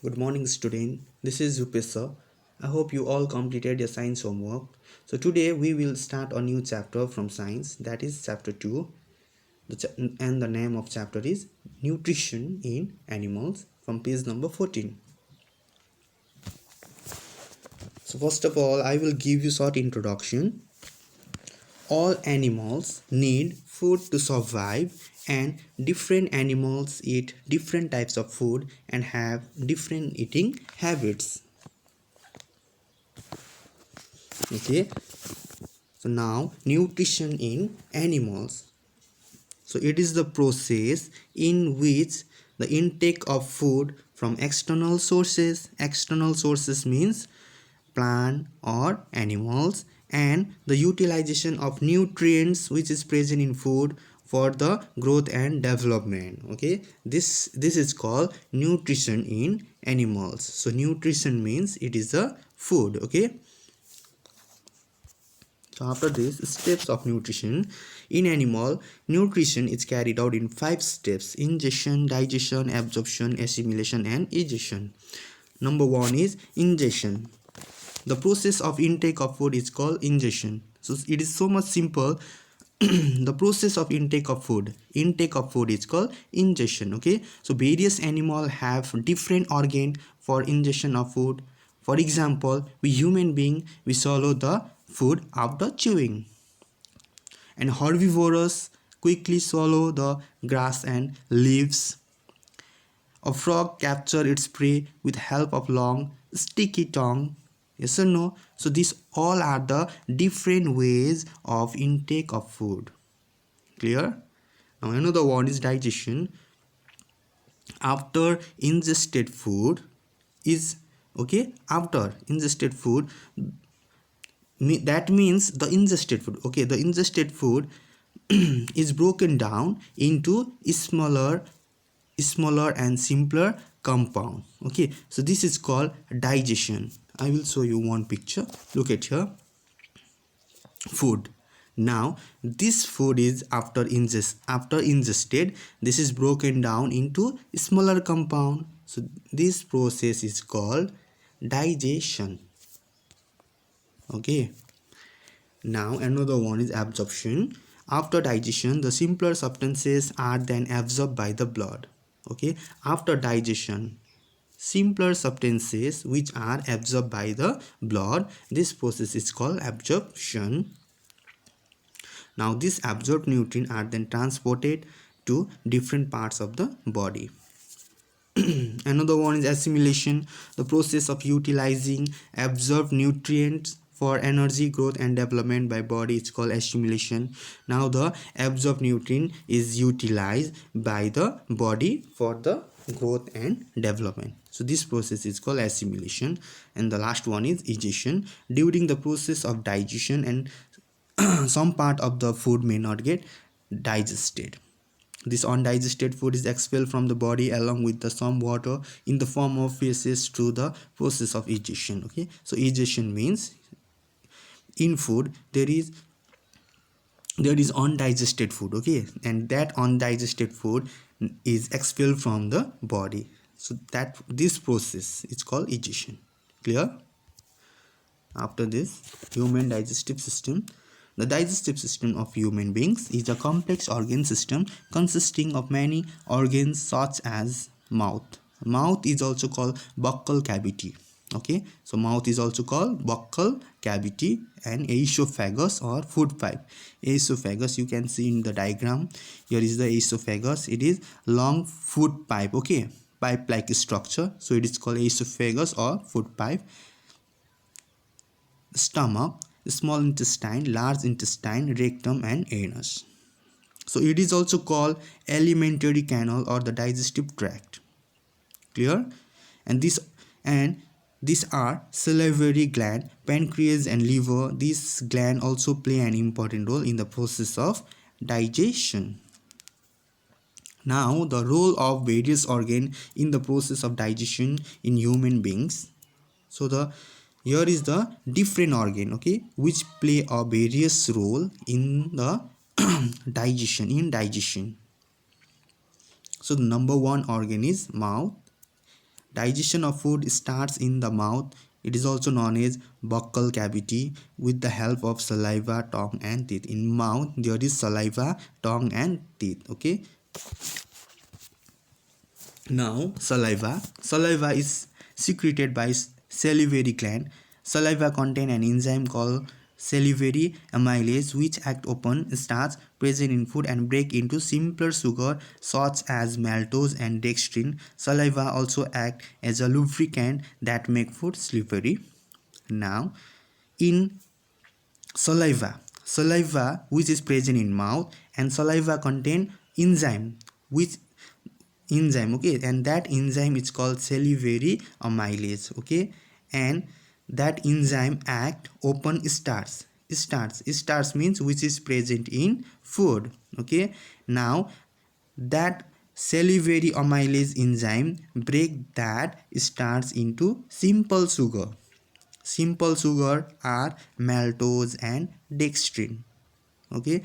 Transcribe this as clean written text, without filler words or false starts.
Good morning, student. This is Rupesa. I hope you all completed your science homework. So today we will start a new chapter from science, that is chapter 2. And the name of chapter is Nutrition in Animals from page number 14. So first of all, I will give you short introduction. All animals need food to survive, and different animals eat different types of food and have different eating habits. Okay, so now nutrition in animals. So it is the process in which the intake of food from external sources means plant or animals, and the utilization of nutrients which is present in food for the growth and development. Okay, this is called nutrition in animals. So nutrition means it is a food. Okay, so after this, steps of nutrition. In animal, nutrition is carried out in 5 steps: ingestion, digestion, absorption, assimilation, and egestion. Number 1 is ingestion. The process of intake of food is called ingestion. So it is so much simple. The process of intake of food is called ingestion. Okay, so various animal have different organ for ingestion of food. For example, we human being, we swallow the food after chewing, and herbivores quickly swallow the grass and leaves. A frog captures its prey with help of long sticky tongue. Yes or no? So these all are the different ways of intake of food. Clear? Now another one is digestion. After ingested food is after ingested food, that means the ingested food, the ingested food is broken down into smaller and simpler compound. Okay, so this is called digestion. I will show you one picture. Look at here. Food. Now this food is after ingested, this is broken down into smaller compound. So this process is called digestion. Okay, now another one is absorption. After digestion, the simpler substances are then absorbed by the blood. Okay, after digestion, simpler substances which are absorbed by the blood, this process is called absorption. Now these absorbed nutrients are then transported to different parts of the body. Another one is assimilation. The process of utilizing absorbed nutrients for energy, growth and development by body is called assimilation. Now the absorbed nutrient is utilized by the body for the growth and development. So this process is called assimilation. And the last one is egestion. During the process of digestion, and some part of the food may not get digested. This undigested food is expelled from the body along with the some water in the form of feces through the process of egestion. Okay, so egestion means in food there is undigested food. Okay, and that undigested food is expelled from the body. So that this process is called egestion. Clear? After this, human digestive system. The digestive system of human beings is a complex organ system consisting of many organs such as mouth. Mouth is also called buccal cavity. Okay, so mouth is also called buccal cavity, and esophagus or food pipe. Esophagus, you can see in the diagram. Here is the esophagus. It is long food pipe. Okay, pipe like structure. So it is called esophagus or food pipe. Stomach, small intestine, large intestine, rectum and anus. So it is also called alimentary canal or the digestive tract. Clear? And these are salivary gland, pancreas and liver. These gland also play an important role in the process of digestion. Now the role of various organ in the process of digestion in human beings. So here is the different organ, okay, which play a various role in the digestion. So the number one organ is mouth. Digestion of food starts in the mouth. It is also known as buccal cavity with the help of saliva, tongue and teeth. In mouth there is saliva, tongue and teeth. Okay. Now saliva is secreted by salivary gland. Saliva contain an enzyme called salivary amylase which act upon starch present in food and break into simpler sugar such as maltose and dextrin. Saliva also act as a lubricant that make food slippery. Now in saliva which is present in mouth, and saliva contain which enzyme, okay, and that enzyme is called salivary amylase, okay, and that enzyme act upon starch means which is present in food, okay. Now that salivary amylase enzyme break that starch into simple sugar are maltose and dextrin, okay.